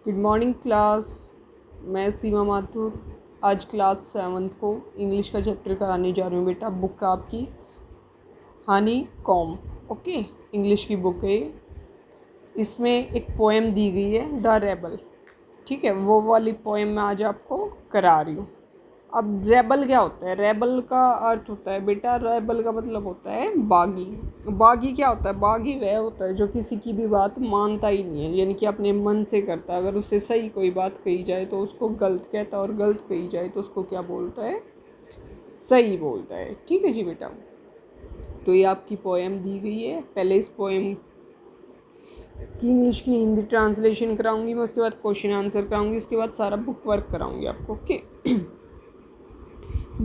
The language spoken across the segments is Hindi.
Good morning class. मैं सीमा माथुर आज क्लास 7th को इंग्लिश का चैप्टर कराने जा रही हूँ बेटा। बुक आपकी हनी कॉम, ओके, इंग्लिश की बुक है। इसमें एक पोएम दी गई है द रेबल, ठीक है, वो वाली पोएम मैं आज आपको करा रही हूँ। अब रेबल क्या होता है? रेबल का अर्थ होता है बेटा, रेबल का मतलब होता है बागी। बागी क्या होता है? बागी वह होता है जो किसी की भी बात मानता ही नहीं है, यानी कि अपने मन से करता है। अगर उसे सही कोई बात कही जाए तो उसको गलत कहता है, और गलत कही जाए तो उसको क्या बोलता है? सही बोलता है। ठीक है जी बेटा। तो ये आपकी पोएम दी गई है। पहले इस पोएम की इंग्लिश की हिंदी ट्रांसलेशन कराऊंगी मैं, उसके बाद क्वेश्चन आंसर कराऊंगी, उसके बाद सारा बुक वर्क कराऊंगी आपको, okay.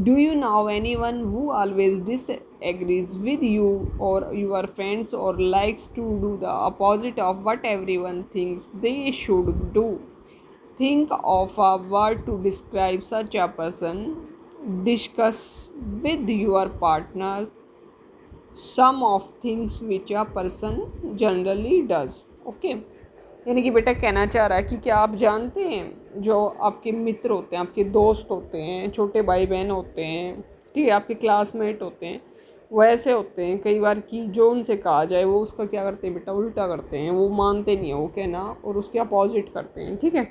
Do you know anyone who always disagrees with you or your friends, or likes to do the opposite of what everyone thinks they should do? Think of a word to describe such a person. Discuss with your partner some of things which a person generally does. Okay. यानी कि बेटा कहना चाह रहा है कि क्या आप जानते हैं जो आपके मित्र होते हैं, आपके दोस्त होते हैं, छोटे भाई बहन होते हैं, ठीक है, आपके क्लासमेट होते हैं, वो ऐसे होते हैं कई बार कि जो उनसे कहा जाए वो उसका क्या करते हैं बेटा? उल्टा करते हैं। वो मानते नहीं है वो कहना, और उसके अपोजिट करते हैं, ठीक है।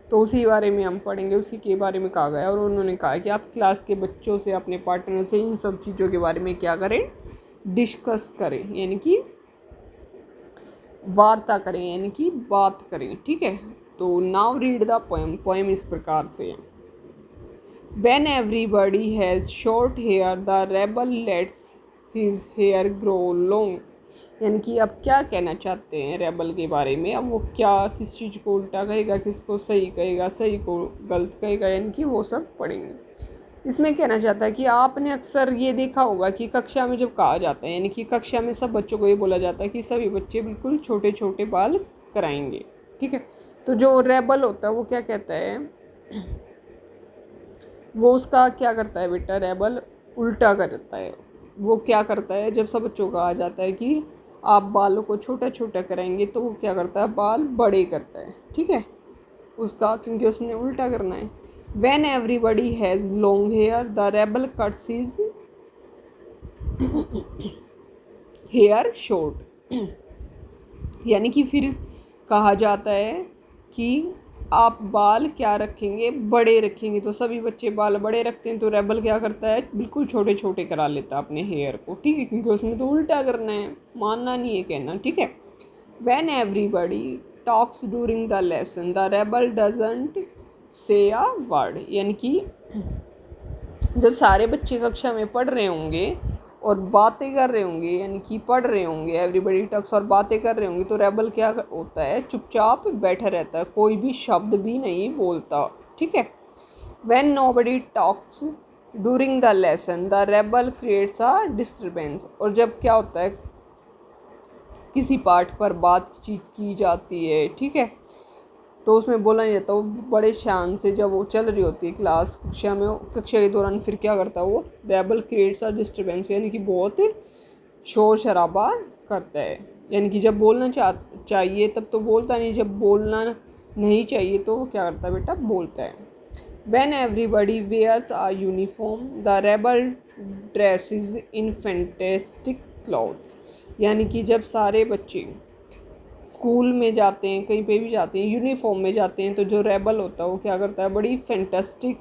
तो उसी बारे में हम पढ़ेंगे, उसी के बारे में कहा गया। और उन्होंने कहा कि आप क्लास के बच्चों से, अपने पार्टनर से इन सब चीज़ों के बारे में क्या करें? डिस्कस करें, यानी कि वार्ता करें, यानी कि बात करें, ठीक है। तो now read the poem. Poem इस प्रकार से है। When everybody has short hair, the rebel lets his hair grow long. यानी कि अब क्या कहना चाहते हैं रेबल के बारे में? अब वो क्या, किस चीज़ को उल्टा कहेगा, किसको सही कहेगा, सही को गलत कहेगा, यानी कि वो सब पढ़ेंगे। इसमें कहना चाहता है कि आपने अक्सर ये देखा होगा कि कक्षा में जब कहा जाता है, यानी कि कक्षा में सब बच्चों को ये बोला जाता है कि सभी बच्चे बिल्कुल छोटे छोटे बाल कराएंगे, ठीक है। तो जो रेबल होता है वो क्या कहता है? वो उसका क्या करता है बेटा? रेबल उल्टा करता है। वो क्या करता है? जब सब बच्चों को कहा जाता है कि आप बालों को छोटा छोटा कराएंगे, तो वो क्या करता है? बाल बड़े करता है, ठीक है, उसका, क्योंकि उसने उल्टा करना है। When everybody has long hair, the rebel cuts his hair short. यानी कि फिर कहा जाता है कि आप बाल क्या रखेंगे? बड़े रखेंगे। तो सभी बच्चे बाल बड़े रखते हैं, तो रेबल क्या करता है? बिल्कुल छोटे छोटे करा लेता है अपने हेयर को, ठीक है, क्योंकि उसने तो उल्टा करना है, मानना नहीं है कहना, ठीक है। When everybody talks during the lesson, the rebel doesn't say a word. यानी कि जब सारे बच्चे कक्षा में पढ़ रहे होंगे और बातें कर रहे होंगे, यानी कि पढ़ रहे होंगे, एवरीबडी टॉक्स, और बातें कर रहे होंगे, तो रेबल क्या होता है? चुपचाप बैठा रहता है, कोई भी शब्द भी नहीं बोलता, ठीक है। When nobody talks during the lesson, the rebel creates a disturbance. और जब क्या होता है? किसी पाठ पर बातचीत की जाती है, ठीक है, तो उसमें बोला नहीं जाता। वो बड़े शान से जब वो चल रही होती है क्लास, कक्षा में, कक्षा के दौरान फिर क्या करता है? वो रेबल क्रिएट्स अ डिस्टर्बेंस, यानी कि बहुत शोर शराबा करता है। यानी कि जब बोलना चाहिए तब तो बोलता नहीं, जब बोलना नहीं चाहिए तो वो क्या करता है बेटा? बोलता है। When everybody wears a uniform, the rebel dresses in fantastic clothes. यानी कि जब सारे बच्चे स्कूल में जाते हैं, कहीं पे भी जाते हैं, यूनिफॉर्म में जाते हैं, तो जो रेबल होता है वो क्या करता है? बड़ी फैंटास्टिक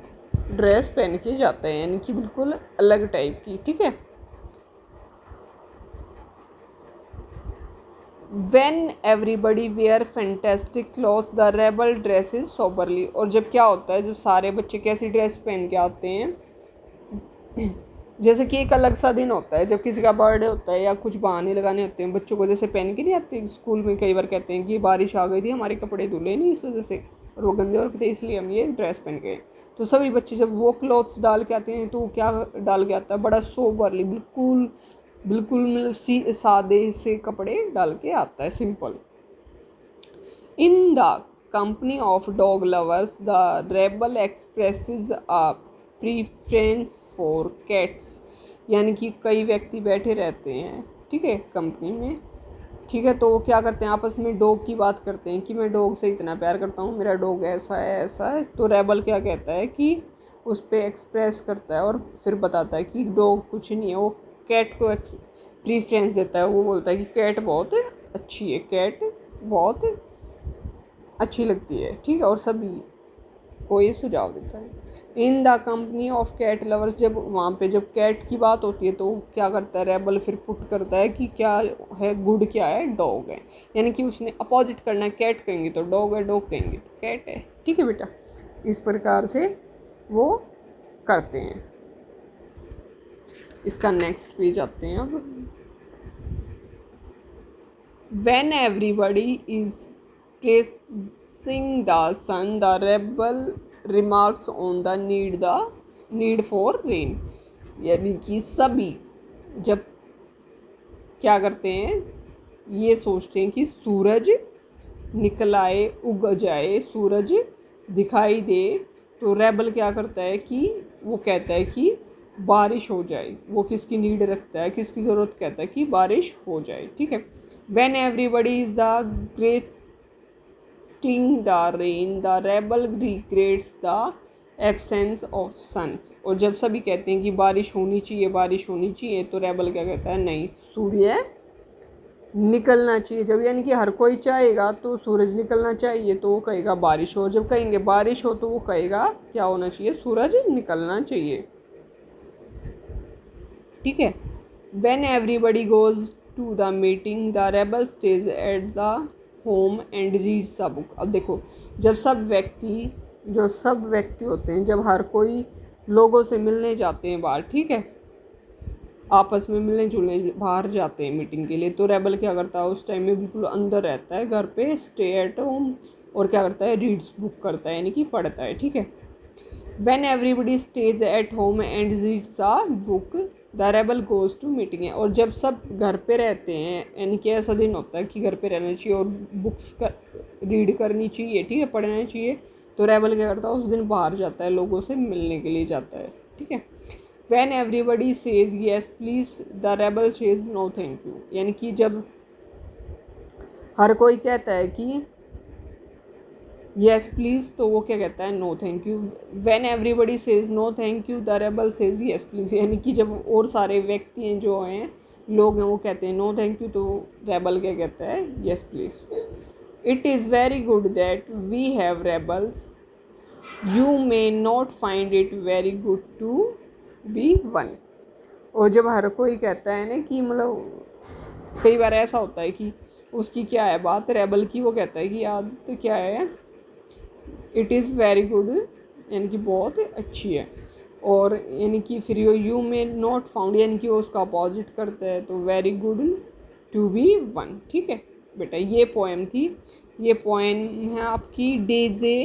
ड्रेस पहन के जाता है, यानी कि बिल्कुल अलग टाइप की, ठीक है। When everybody wear fantastic clothes, the rebel dresses soberly. और जब क्या होता है? जब सारे बच्चे कैसी ड्रेस पहन के आते हैं? जैसे कि एक अलग सा दिन होता है, जब किसी का बर्थडे होता है या कुछ बहाने लगाने होते हैं बच्चों को, जैसे पहन के नहीं आते स्कूल में। कई बार कहते हैं कि बारिश आ गई थी, हमारे कपड़े धुले नहीं इस वजह से, और वो गंदे और थे, इसलिए हम ये ड्रेस पहन गए। तो सभी बच्चे जब वो क्लॉथ्स डाल के आते हैं तो वो क्या डाल के आता है? बड़ा सोबरली, बिल्कुल बिल्कुल सादे से कपड़े डाल के आता है, simple. In the company of dog lovers, the rebel expresses a preference for cats. यानी कि कई व्यक्ति बैठे रहते हैं, ठीक है, कंपनी में, ठीक है। तो वो क्या करते हैं, आपस में डॉग की बात करते हैं कि मैं डॉग से इतना प्यार करता हूँ, मेरा डॉग ऐसा है। तो रेबल क्या कहता है कि उस पर एक्सप्रेस करता है और फिर बताता है कि डॉग कुछ नहीं है, वो कैट को प्रीफ्रेंस देता है। वो बोलता है कि कैट बहुत अच्छी है, कैट बहुत अच्छी लगती है, ठीक है। और सभी को ये सुझाव देता है। In the company of cat lovers, जब वहाँ पे जब कैट की बात होती है तो क्या करता है, रेबल फिर पुट करता है कि क्या है गुड, क्या है डॉग है। यानी कि उसने अपोजिट करना है, कैट कहेंगे तो डॉग है, डॉग कहेंगे तो कैट है, ठीक है बेटा। इस प्रकार से वो करते हैं। इसका नेक्स्ट पेज आते हैं अब। When everybody is praising the sun, the rebel remarks on the need for rain। यानी कि सभी जब क्या करते हैं, ये सोचते हैं कि सूरज निकल आए, उग जाए, सूरज दिखाई दे, तो रेबल क्या करता है कि वो कहता है कि बारिश हो जाए। वो किसकी नीड रखता है, किसकी ज़रूरत कहता है कि बारिश हो जाए, ठीक है। When everybody is the greeting the rain, the rebel regrets the absence of suns। और जब सभी कहते हैं कि बारिश होनी चाहिए, बारिश होनी चाहिए, तो रेबल क्या कहता है, नहीं, सूर्य निकलना चाहिए। जब यानी कि हर कोई चाहेगा तो सूरज निकलना चाहिए, तो वो कहेगा बारिश हो। जब कहेंगे बारिश हो तो वो कहेगा क्या होना चाहिए, सूरज निकलना चाहिए, ठीक है। When everybody goes to the meeting, the rebel stays at the home and reads a book। अब देखो, जब सब व्यक्ति होते हैं, जब हर कोई लोगों से मिलने जाते हैं बाहर, ठीक है, आपस में मिलने जुलने बाहर जाते हैं मीटिंग के लिए, तो रेबल क्या करता है, उस टाइम में बिल्कुल अंदर रहता है घर पे, स्टे एट होम, और क्या करता है, रीड्स बुक करता है, यानी कि पढ़ता है, ठीक है। When everybody stays at home and reads a book, the rebel goes to meeting है। और जब सब घर पे रहते हैं, यानी कि ऐसा दिन होता है कि घर पे रहना चाहिए और बुक्स रीड करनी चाहिए, ठीक है, पढ़ना चाहिए, तो रेबल क्या करता है, उस दिन बाहर जाता है, लोगों से मिलने के लिए जाता है, ठीक है। When everybody says yes please, the rebel says no thank you। यानी कि जब हर कोई कहता है कि येस प्लीज़, तो वो क्या कहता है, no thank you. When everybody says no thank you, the rebel says yes please. यानी कि जब और सारे व्यक्ति हैं, जो हैं लोग हैं, वो कहते हैं नो थैंक यू, तो रेबल क्या कहता है, yes please. It is very good that we have rebels, you may not find it very good to be one. और जब हर कोई कहता है ना कि मतलब कई बार ऐसा होता है कि उसकी क्या है बात, रेबल की, वो कहता है कि आदत क्या है, इट इज़ वेरी गुड, यानी कि बहुत अच्छी है। और यानी कि फिर यू मे नॉट फाउंड, यानी कि वो उसका अपोजिट करता है, तो very good to be one, ठीक है बेटा। ये पोएम थी, ये पोएम है आपकी डेजे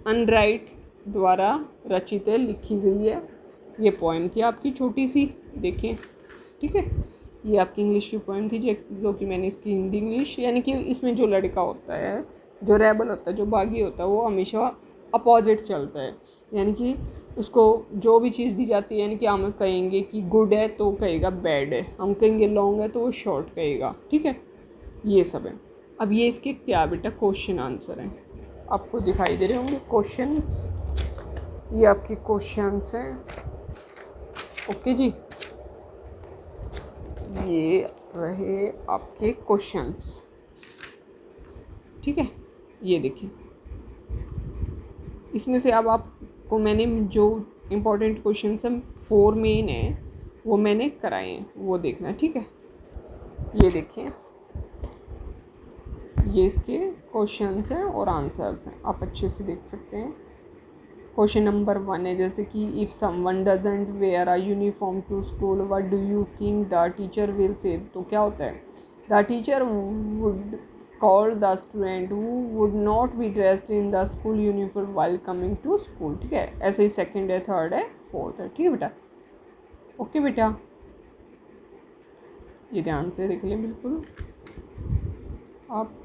अनराइट द्वारा रचित है, लिखी गई है। ये पोएम थी आपकी छोटी सी, देखें, ठीक है। ये आपकी इंग्लिश की पोएम थी, जो कि मैंने इसकी हिंदी इंग्लिश, यानी कि इसमें जो लड़का होता है, जो रेबल होता है, जो बागी होता है, वो हमेशा अपोजिट चलता है। यानी कि उसको जो भी चीज़ दी जाती है, यानी कि हम कहेंगे कि गुड है तो कहेगा बैड है, हम कहेंगे लॉन्ग है तो वो शॉर्ट कहेगा, ठीक है। ये सब है। अब ये इसके क्या बेटा क्वेश्चन आंसर हैं, आपको दिखाई दे रहे होंगे क्वेश्चंस, ये आपके क्वेश्चंस हैं, ओके जी। ये रहे आपके क्वेश्चंस, ठीक है। ये देखिए, इसमें से अब आपको मैंने जो इम्पोर्टेंट क्वेश्चंस हैं 4 मेन हैं, वो मैंने कराए हैं, वो देखना, ठीक है। ये देखिए, ये इसके क्वेश्चंस हैं और आंसर्स हैं, आप अच्छे से देख सकते हैं। क्वेश्चन नंबर 1 है, जैसे कि if someone doesn't wear a uniform to school, what do you think the teacher will say. तो क्या होता है, the teacher would scold the student who would not be dressed in the school uniform while coming to school, ठीक है। ऐसे ही सेकंड है, थर्ड है, फोर्थ है, ठीक है बेटा, ओके बेटा। ये ध्यान से देख लें, बिल्कुल आप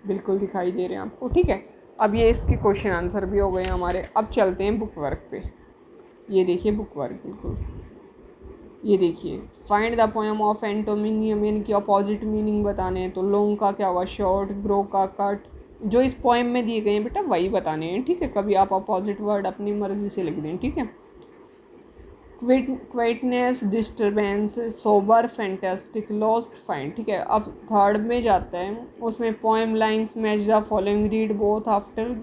बिल्कुल दिखाई दे रहे हैं आपको, ठीक है। अब ये इसके क्वेश्चन आंसर भी हो गए हमारे। अब चलते हैं बुक वर्क पे। ये देखिए बुक वर्क, बिल्कुल ये देखिए, फाइंड द पोएम ऑफ एंटोमिनियम, यानी कि अपोजिट मीनिंग बताने हैं। तो लॉन्ग का क्या हुआ, शॉर्ट, ग्रो का कट। जो इस पोएम में दिए गए हैं बेटा वही बताने हैं, ठीक है। कभी आप अपोजिट वर्ड अपनी मर्जी से लिख दें, ठीक है। Quietness, disturbance, sober, fantastic, lost, find, ठीक है। अब थर्ड में जाता है, उसमें poem lines match the following, read both after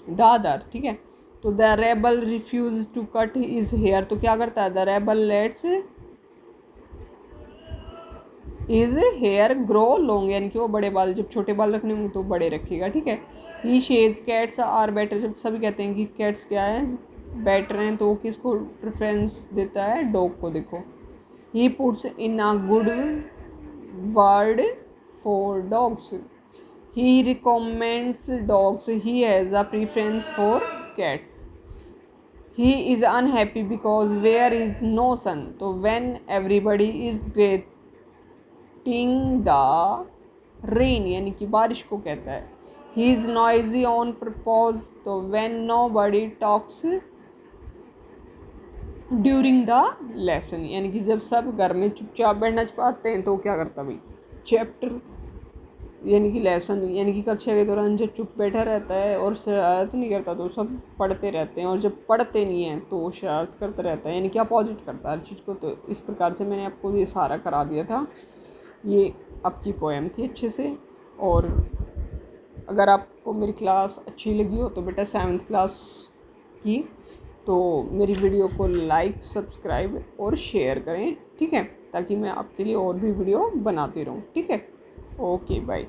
the other, ठीक है। तो the rebel refuse to cut his hair, तो क्या करता है, the rebel lets his hair grow long, यानी कि वो बड़े बाल, जब छोटे बाल रखने होंगे तो बड़े रखेगा, ठीक है। ही शेज कैट्स आर बेटर, जब सभी कहते हैं कि कैट्स क्या है, बेटर हैं, तो वो किसको प्रेफरेंस देता है, डॉग को। देखो, he puts in a good word for dogs, he recommends dogs, he has a preference for cats, he is unhappy because where is no sun, तो when everybody is greeting the rain, यानी कि बारिश को कहता है। He is noisy on purpose, तो when nobody talks during the lesson, यानी कि जब सब घर में चुपचाप बैठना चाहते हैं तो क्या करता भाई, चैप्टर यानी कि लेसन, यानी कि कक्षा के दौरान जब चुप बैठा रहता है और शरारत नहीं करता तो सब पढ़ते रहते हैं, और जब पढ़ते नहीं हैं तो शरारत करता रहता है, यानी कि अपोजिट करता है हर चीज़ को। तो इस प्रकार से मैंने आपको ये सारा करा दिया था। ये आपकी पोएम थी अच्छे से। और अगर आपको मेरी क्लास अच्छी लगी हो तो बेटा 7th क्लास की, तो मेरी वीडियो को लाइक, सब्सक्राइब और शेयर करें, ठीक है, ताकि मैं आपके लिए और भी वीडियो बनाती रहूँ, ठीक है। Okay, bye.